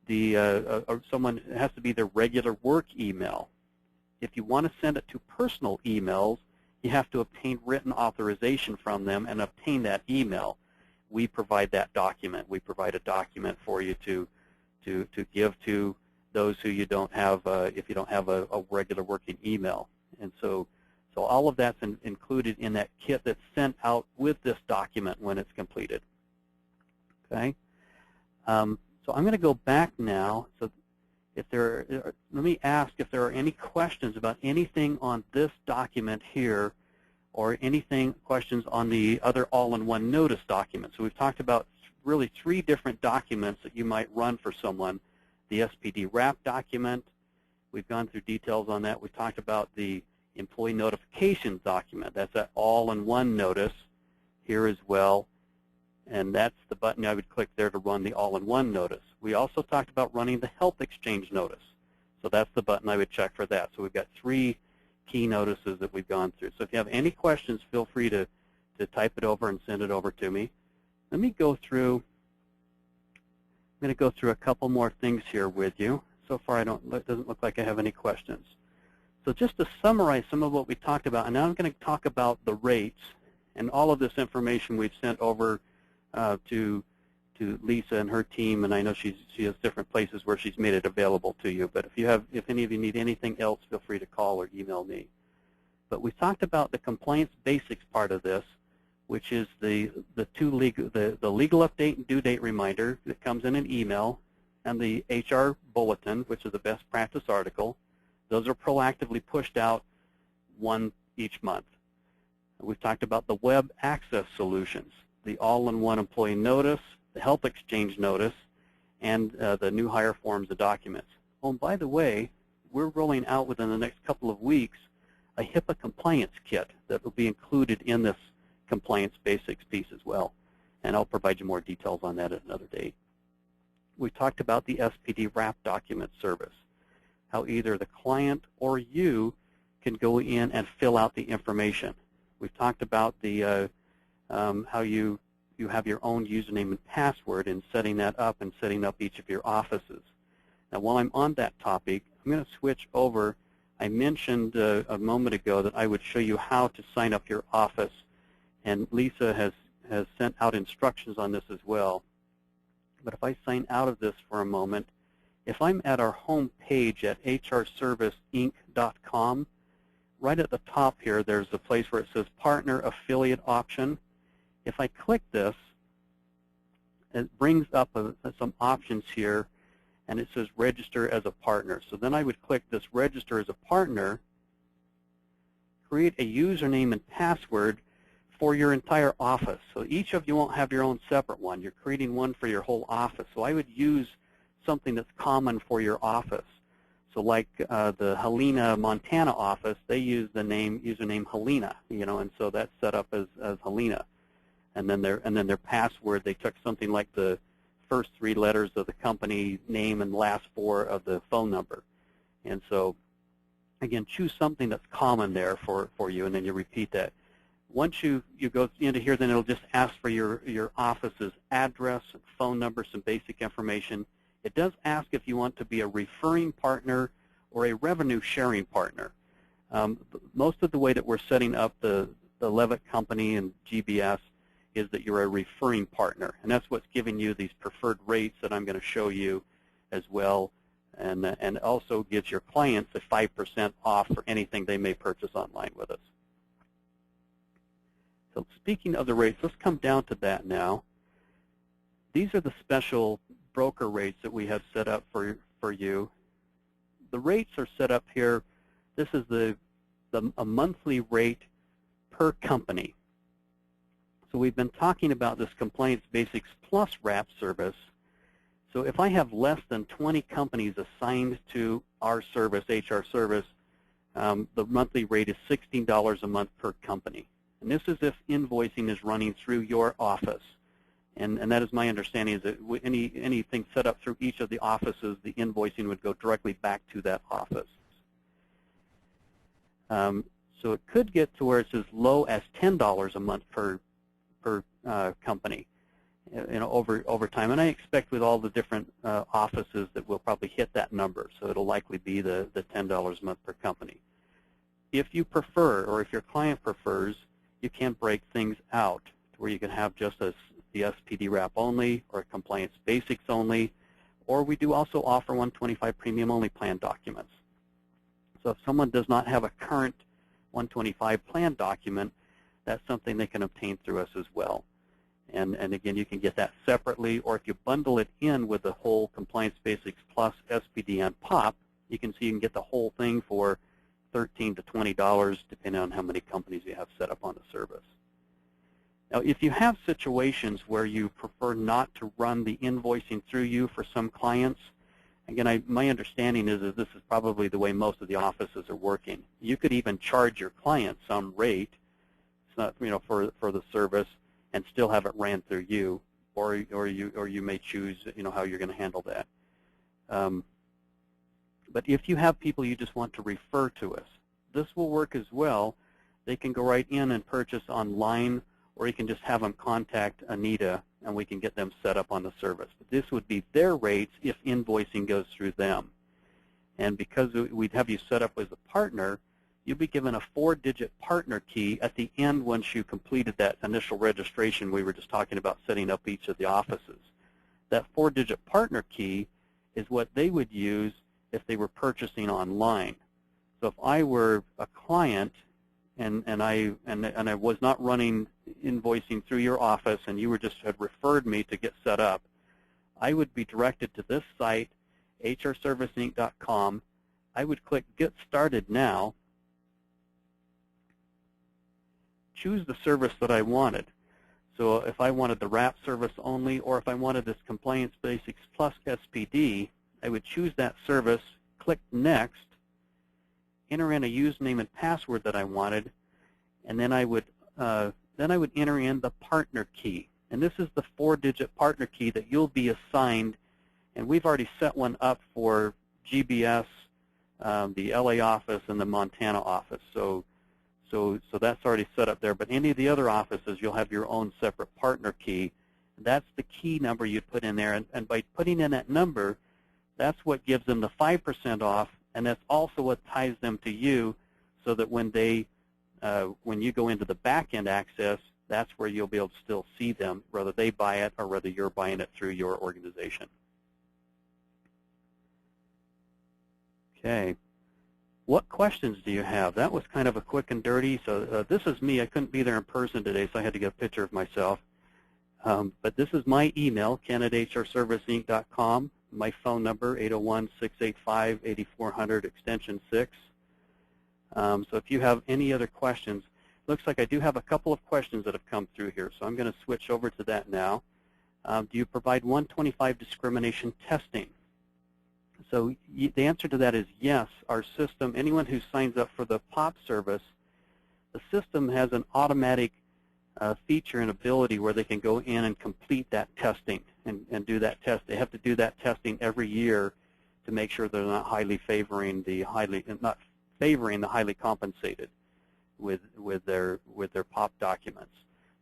[SPEAKER 2] the it has to be their regular work email. If you want to send it to personal emails, you have to obtain written authorization from them and obtain that email. We provide that document. We provide a document for you to give to those who you don't have if you don't have a regular working email. And so all of that's included in that kit that's sent out with this document when it's completed. Okay. So I'm going to go back now. So if let me ask if there are any questions about anything on this document here, or questions on the other all-in-one notice document. So we've talked about really 3 different documents that you might run for someone. The SPD wrap document, we've gone through details on that. We've talked about the employee notifications document. That's that all-in-one notice here as well. And that's the button I would click there to run the all-in-one notice. We also talked about running the health exchange notice. So that's the button I would check for that. So we've got 3 key notices that we've gone through. So if you have any questions, feel free to type it over and send it over to me. Let me go through, I'm going to go through a couple more things here with you. So far it doesn't look like I have any questions. So just to summarize some of what we talked about, and now I'm going to talk about the rates and all of this information we've sent over to Lisa and her team, and I know she has different places where she's made it available to you. But if any of you need anything else, feel free to call or email me. But we talked about the compliance basics part of this, which is the legal update and due date reminder that comes in an email, and the HR bulletin, which is the best practice article. Those are proactively pushed out 1 each month. We've talked about the web access solutions, the all-in-one employee notice, the health exchange notice, and the new hire forms and documents. Oh, and by the way, we're rolling out within the next couple of weeks a HIPAA compliance kit that will be included in this compliance basics piece as well. And I'll provide you more details on that at another date. We talked about the SPD wrap document service, how either the client or you can go in and fill out the information. We've talked about the how you have your own username and password and setting that up and setting up each of your offices. Now, while I'm on that topic, I'm going to switch over. I mentioned a moment ago that I would show you how to sign up your office, and Lisa has sent out instructions on this as well. But if I sign out of this for a moment, if I'm at our home page at hrserviceinc.com, right at the top here, there's a place where it says Partner Affiliate Option. If I click this, it brings up some options here, and it says Register as a Partner. So then I would click this Register as a Partner, create a username and password for your entire office. So each of you won't have your own separate one. You're creating one for your whole office. So I would use something that's common for your office. So like the Helena, Montana office, they use the username Helena, and so that's set up as Helena. And then their password, they took something like the first 3 letters of the company name and last 4 of the phone number. And so, again, choose something that's common there for you, and then you repeat that. Once you go into here, then it'll just ask for your office's address, phone number, some basic information. It does ask if you want to be a referring partner or a revenue sharing partner. Most of the way that we're setting up the Levitt Company and GBS is that you're a referring partner, and that's what's giving you these preferred rates that I'm going to show you as well, and also gives your clients a 5% off for anything they may purchase online with us. So speaking of the rates, let's come down to that now. These are the special broker rates that we have set up for you. The rates are set up here. This is a monthly rate per company. So we've been talking about this Compliance Basics Plus wrap service. So if I have less than 20 companies assigned to our service, HR service, the monthly rate is $16 a month per company. And this is if invoicing is running through your office. And that is my understanding, is that anything set up through each of the offices, the invoicing would go directly back to that office. So it could get to where it's as low as $10 a month per company, over time. And I expect with all the different offices that we'll probably hit that number. So it'll likely be the $10 a month per company. If you prefer, or if your client prefers, you can break things out to where you can have just the SPD wrap only, or compliance basics only, or we do also offer 125 premium only plan documents. So if someone does not have a current 125 plan document, that's something they can obtain through us as well. And again, you can get that separately, or if you bundle it in with the whole compliance basics plus SPD and POP, you can get the whole thing for $13 to $20, depending on how many companies you have set up on the service. Now, if you have situations where you prefer not to run the invoicing through you for some clients, again, my understanding is that this is probably the way most of the offices are working. You could even charge your client some rate, it's not, for the service, and still have it ran through you, or you may choose, how you're going to handle that. But if you have people you just want to refer to us, this will work as well. They can go right in and purchase online, or you can just have them contact Anita, and we can get them set up on the service. But this would be their rates if invoicing goes through them. And because we'd have you set up as a partner, you'll be given a 4-digit partner key at the end once you completed that initial registration we were just talking about setting up each of the offices. That 4-digit partner key is what they would use if they were purchasing online. So if I were a client and I was not running invoicing through your office, and you had referred me to get set up, I would be directed to this site, hrserviceinc.com. I would click Get Started Now, choose the service that I wanted. So if I wanted the wrap service only, or if I wanted this Compliance Basics plus SPD, I would choose that service, click Next, enter in a username and password that I wanted, and then I would enter in the partner key. And this is the 4-digit partner key that you'll be assigned, and we've already set one up for GBS, the LA office, and the Montana office. So that's already set up there. But any of the other offices, you'll have your own separate partner key. That's the key number you'd put in there, and by putting in that number, that's what gives them the 5% off, and that's also what ties them to you, so that when you go into the back-end access, that's where you'll be able to still see them, whether they buy it or whether you're buying it through your organization. Okay. What questions do you have? That was kind of a quick and dirty. So this is me. I couldn't be there in person today, so I had to get a picture of myself. But this is my email, ken@hrserviceinc.com. My phone number, 801-685-8400, extension 6. So if you have any other questions, looks like I do have a couple of questions that have come through here, so I'm going to switch over to that now. Do you provide 125 discrimination testing? So the answer to that is yes. Our system, anyone who signs up for the POP service, the system has an automatic feature and ability where they can go in and complete that testing and do that test. They have to do that testing every year to make sure they're not favoring the highly compensated with their POP documents.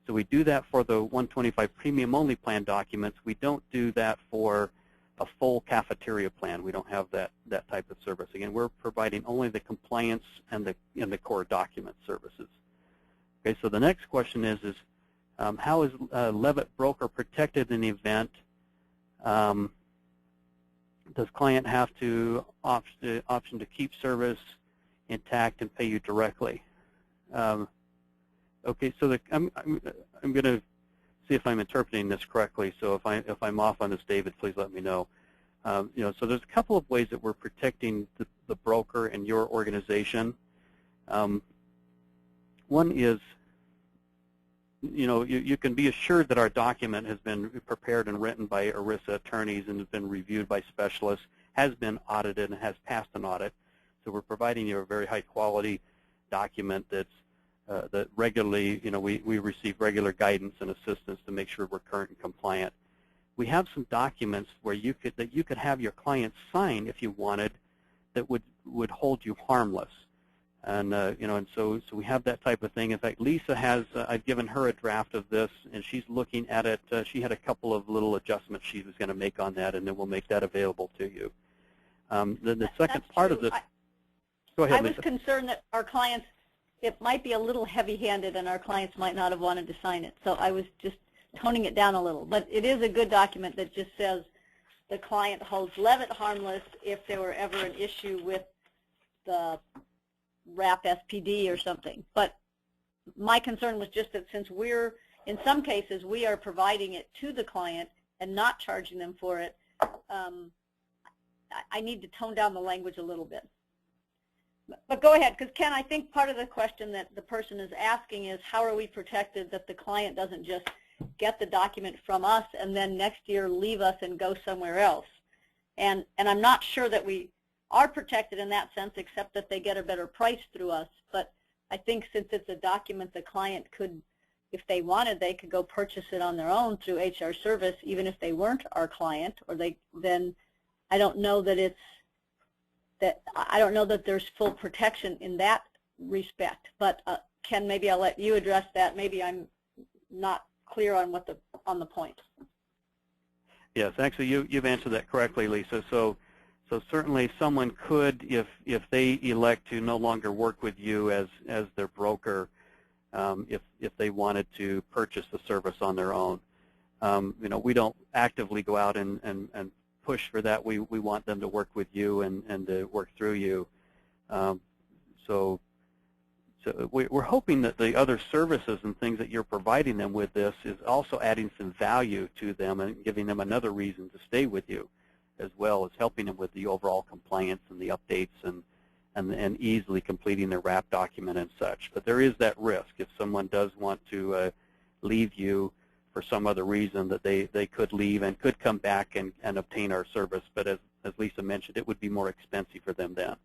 [SPEAKER 2] So we do that for the 125 premium only plan documents. We don't do that for a full cafeteria plan. We don't have that type of service. Again, we're providing only the compliance and the core document services. Okay, so the next question is how is Levitt broker protected in the event? Does client have to option to keep service intact and pay you directly? Okay, so I'm going to see if I'm interpreting this correctly. So if I'm off on this, David, please let me know. So there's a couple of ways that we're protecting the broker and your organization. One is, you can be assured that our document has been prepared and written by ERISA attorneys and has been reviewed by specialists, has been audited, and has passed an audit. So we're providing you a very high quality document that's that regularly, we receive regular guidance and assistance to make sure we're current and compliant. We have some documents where you could have your client sign if you wanted, that would hold you harmless. And and so we have that type of thing. In fact, Lisa has I've given her a draft of this, and she's looking at it. She had a couple of little adjustments she was going to make on that, and then we'll make that available to you. The second part of this. Go ahead, Lisa.
[SPEAKER 1] I was concerned that our clients, it might be a little heavy-handed, and our clients might not have wanted to sign it. So I was just toning it down a little. But it is a good document that just says the client holds Levitt harmless if there were ever an issue with the RAP SPD or something. But my concern was just that since we're, in some cases, we are providing it to the client and not charging them for it, I need to tone down the language a little bit. But go ahead, because Ken, I think part of the question that the person is asking is how are we protected that the client doesn't just get the document from us and then next year leave us and go somewhere else. And I'm not sure that we are protected in that sense, except that they get a better price through us. But I think since it's a document the client could, if they wanted, they could go purchase it on their own through HR Service, even if they weren't our client, or then I don't know that I don't know that there's full protection in that respect. But Ken, maybe I'll let you address that. Maybe I'm not clear on the point.
[SPEAKER 2] Yes, actually, you've answered that correctly, Lisa. So certainly someone could, if they elect to no longer work with you as their broker, if they wanted to purchase the service on their own. We don't actively go out and push for that. We want them to work with you and to work through you. So we're hoping that the other services and things that you're providing them with this is also adding some value to them and giving them another reason to stay with you, as well as helping them with the overall compliance and the updates and easily completing their RAP document and such. But there is that risk if someone does want to leave you for some other reason, that they could leave and could come back and obtain our service. But as Lisa mentioned, it would be more expensive for them then.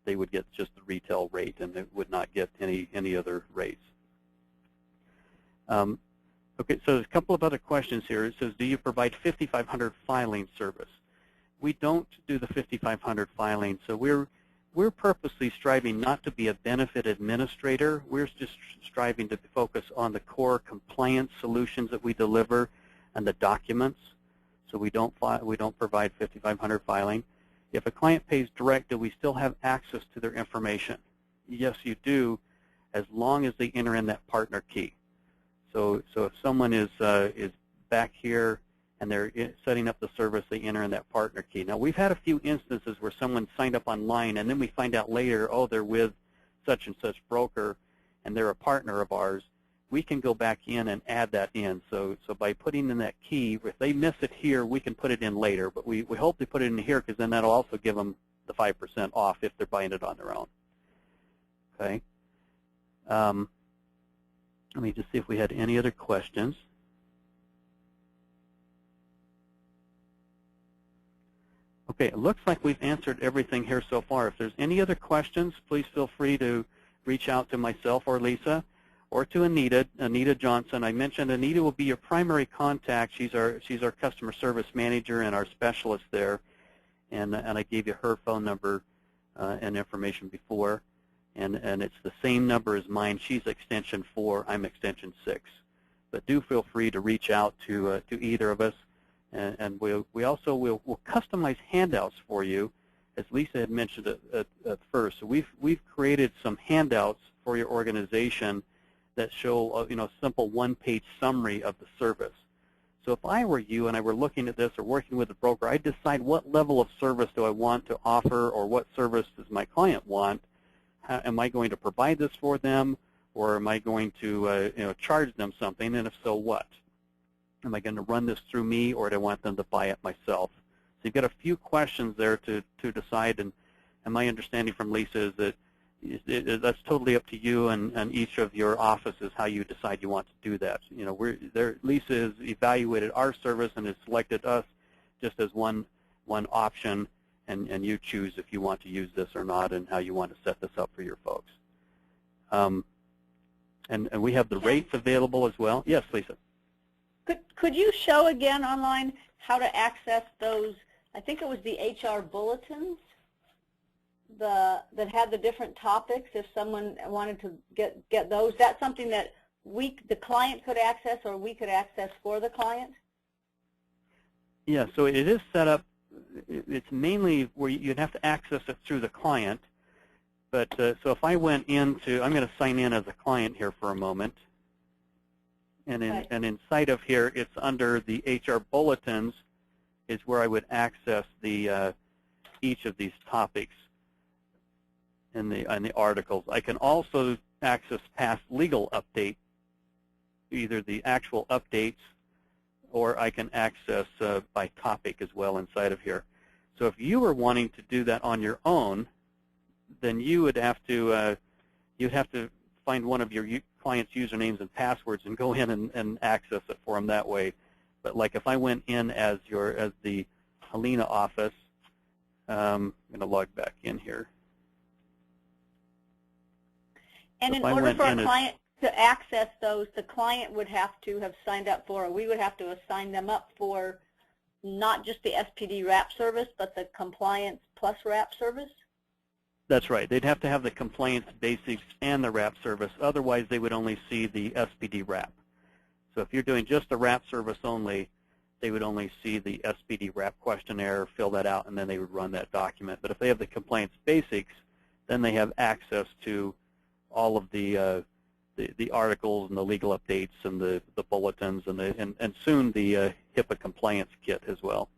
[SPEAKER 2] They would get just the retail rate and they would not get any other rates. Okay, so there's a couple of other questions here. It says, do you provide 5500 filing service? We don't do the 5500 filing, so we're purposely striving not to be a benefit administrator. We're just striving to focus on the core compliance solutions that we deliver and the documents. So we don't provide 5500 filing. If a client pays direct, do we still have access to their information? Yes, you do, as long as they enter in that partner key. So if someone is back here and they're setting up the service, they enter in that partner key. Now, we've had a few instances where someone signed up online, and then we find out later, oh, they're with such and such broker, and they're a partner of ours. We can go back in and add that in. So by putting in that key, if they miss it here, we can put it in later. But we hope they put it in here because then that'll also give them the 5% off if they're buying it on their own. Okay. Let me just see if we had any other questions. Okay, it looks like we've answered everything here so far. If there's any other questions, please feel free to reach out to myself or Lisa or to Anita Johnson. I mentioned Anita will be your primary contact. She's our customer service manager and our specialist there. And I gave you her phone number and information before. And it's the same number as mine. She's extension 4. I'm extension 6. But do feel free to reach out to either of us. And we also will customize handouts for you, as Lisa had mentioned at first. So we've created some handouts for your organization that show a simple one-page summary of the service. So if I were you and I were looking at this or working with a broker, I'd decide what level of service do I want to offer, or what service does my client want. Am I going to provide this for them, or am I going to charge them something, and if so, what? Am I going to run this through me, or do I want them to buy it myself? So you've got a few questions there to decide, and my understanding from Lisa is that that's totally up to you and each of your offices how you decide you want to do that. Lisa has evaluated our service and has selected us just as one option, and you choose if you want to use this or not and how you want to set this up for your folks. And we have the rates available as well. Yes, Lisa.
[SPEAKER 1] Could you show again online how to access those? I think it was the HR bulletins that had the different topics. If someone wanted to get those, that's something that the client could access, or we could access for the client.
[SPEAKER 2] Yeah. So it is set up. It's mainly where you'd have to access it through the client. But so if I went into, I'm going to sign in as a client here for a moment. And inside of here, it's under the HR bulletins is where I would access the each of these topics in the articles. I can also access past legal updates, either the actual updates, or I can access by topic as well inside of here. So if you were wanting to do that on your own, then you would have to find one of your clients' usernames and passwords and go in and access it for them that way. But like if I went in as the Helena office, I'm going to log back in here.
[SPEAKER 1] And in order for a client to access those, the client would have to have signed up for, or we would have to assign them up for not just the SPD wrap service, but the Compliance Plus wrap service?
[SPEAKER 2] That's right. They'd have to have the Compliance Basics and the wrap service. Otherwise, they would only see the SPD wrap. So if you're doing just the wrap service only, they would only see the SPD wrap questionnaire, fill that out, and then they would run that document. But if they have the Compliance Basics, then they have access to all of the articles and the legal updates and the bulletins and soon the HIPAA compliance kit as well.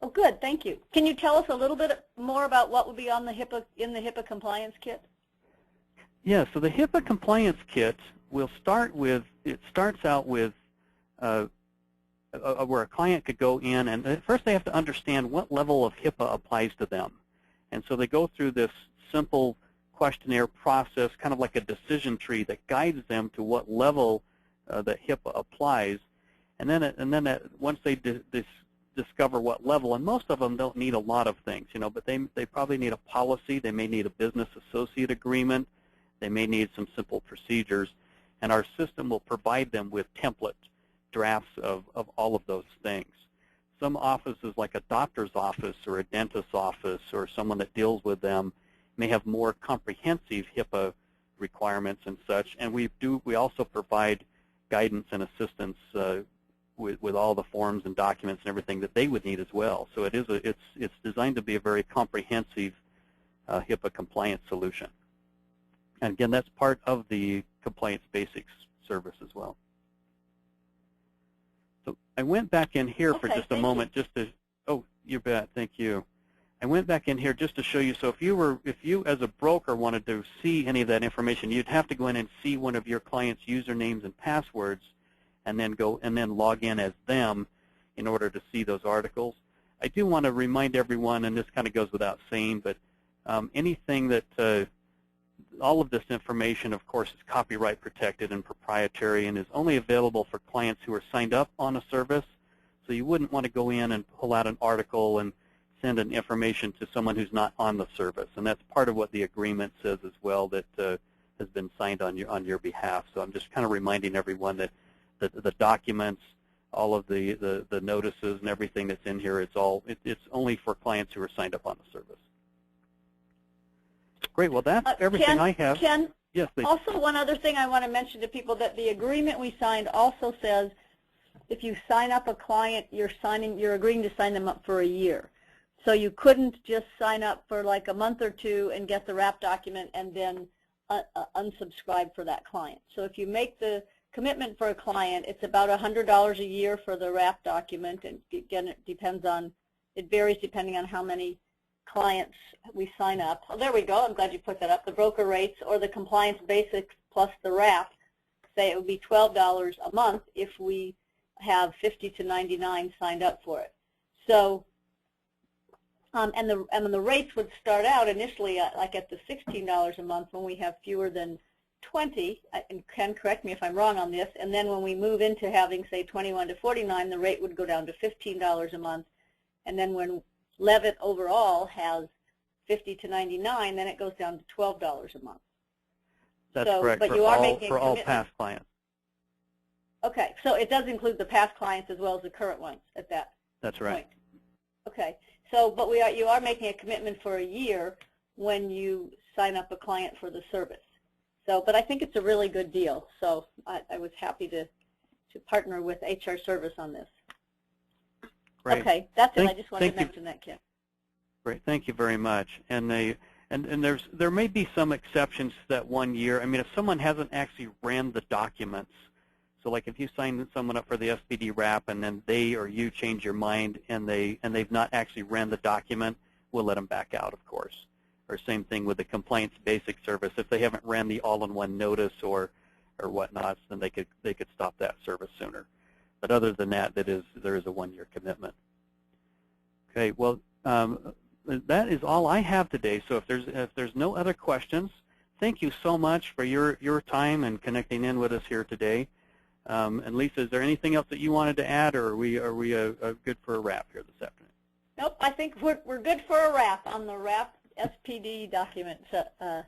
[SPEAKER 1] Oh, good. Thank you. Can you tell us a little bit more about what would be on the HIPAA compliance kit?
[SPEAKER 2] Yeah. So the HIPAA compliance kit will start with. It starts out with where a client could go in, and first they have to understand what level of HIPAA applies to them, and so they go through this simple questionnaire process, kind of like a decision tree that guides them to what level that HIPAA applies, and then once they discover what level, and most of them don't need a lot of things, but they probably need a policy, they may need a business associate agreement, they may need some simple procedures, and our system will provide them with template drafts of all of those things. Some offices, like a doctor's office or a dentist's office or someone that deals with them, may have more comprehensive HIPAA requirements and such, and we also provide guidance and assistance with all the forms and documents and everything that they would need as well. So it's designed to be a very comprehensive HIPAA compliance solution. And again, that's part of the Compliance Basics service as well. So I went back in here for just a moment, just to, oh, you bet, thank you. I went back in here just to show you. So if you as a broker wanted to see any of that information, you'd have to go in and see one of your clients' usernames and passwords, and then log in as them in order to see those articles. I do want to remind everyone, and this kind of goes without saying, but anything that all of this information, of course, is copyright protected and proprietary and is only available for clients who are signed up on a service. So you wouldn't want to go in and pull out an article and send an information to someone who's not on the service. And that's part of what the agreement says as well, that has been signed on your behalf. So I'm just kind of reminding everyone that the documents, all of the notices and everything that's in here, it's only for clients who are signed up on the service. Great. Well, that's everything I have.
[SPEAKER 1] Ken,
[SPEAKER 2] yes, please.
[SPEAKER 1] Also, one other thing I want to mention to people, that the agreement we signed also says if you sign up a client, you're agreeing to sign them up for a year. So you couldn't just sign up for like a month or two and get the wrap document and then unsubscribe for that client. So if you make the commitment for a client, it's about $100 a year for the wrap document, and again, it varies depending on how many clients we sign up. Oh, there we go. I'm glad you put that up. The broker rates or the Compliance Basics plus the wrap, say it would be $12 a month if we have 50 to 99 signed up for it. So, and the rates would start out initially like at the $16 a month when we have fewer than 20, and Ken, correct me if I'm wrong on this, and then when we move into having, say, 21 to 49, the rate would go down to $15 a month, and then when Levitt overall has 50 to 99, then it goes down to $12 a month.
[SPEAKER 2] That's
[SPEAKER 1] So,
[SPEAKER 2] correct,
[SPEAKER 1] but
[SPEAKER 2] for
[SPEAKER 1] you are
[SPEAKER 2] all,
[SPEAKER 1] making a
[SPEAKER 2] for all
[SPEAKER 1] commitment.
[SPEAKER 2] past clients.
[SPEAKER 1] Okay, so it does include the past clients as well as the current ones at that
[SPEAKER 2] That's right.
[SPEAKER 1] point. Okay, so but you are making a commitment for a year when you sign up a client for the service. So, but I think it's a really good deal. So I was happy to partner with HR Service on this.
[SPEAKER 2] Great.
[SPEAKER 1] Okay, that's it. I just wanted to mention that, Kim.
[SPEAKER 2] Great, thank you very much. And there may be some exceptions to that 1 year. I mean, if someone hasn't actually ran the documents, so like if you sign someone up for the SPD wrap and then they or you change your mind and they've not actually ran the document, we'll let them back out, of course. Or same thing with the compliance basic service. If they haven't ran the all-in-one notice or whatnot, then they could stop that service sooner. But other than that, there is a 1 year commitment. Okay, well, that is all I have today. So if there's no other questions, thank you so much for your time and connecting in with us here today. And Lisa, is there anything else that you wanted to add, or are we good for a wrap here this afternoon?
[SPEAKER 1] Nope, I think we're good for a wrap on the wrap SPD document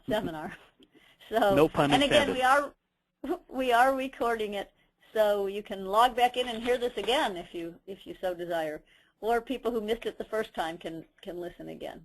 [SPEAKER 1] seminar. So,
[SPEAKER 2] no pun intended.
[SPEAKER 1] And again, we are recording it, so you can log back in and hear this again if you so desire, or people who missed it the first time can listen again.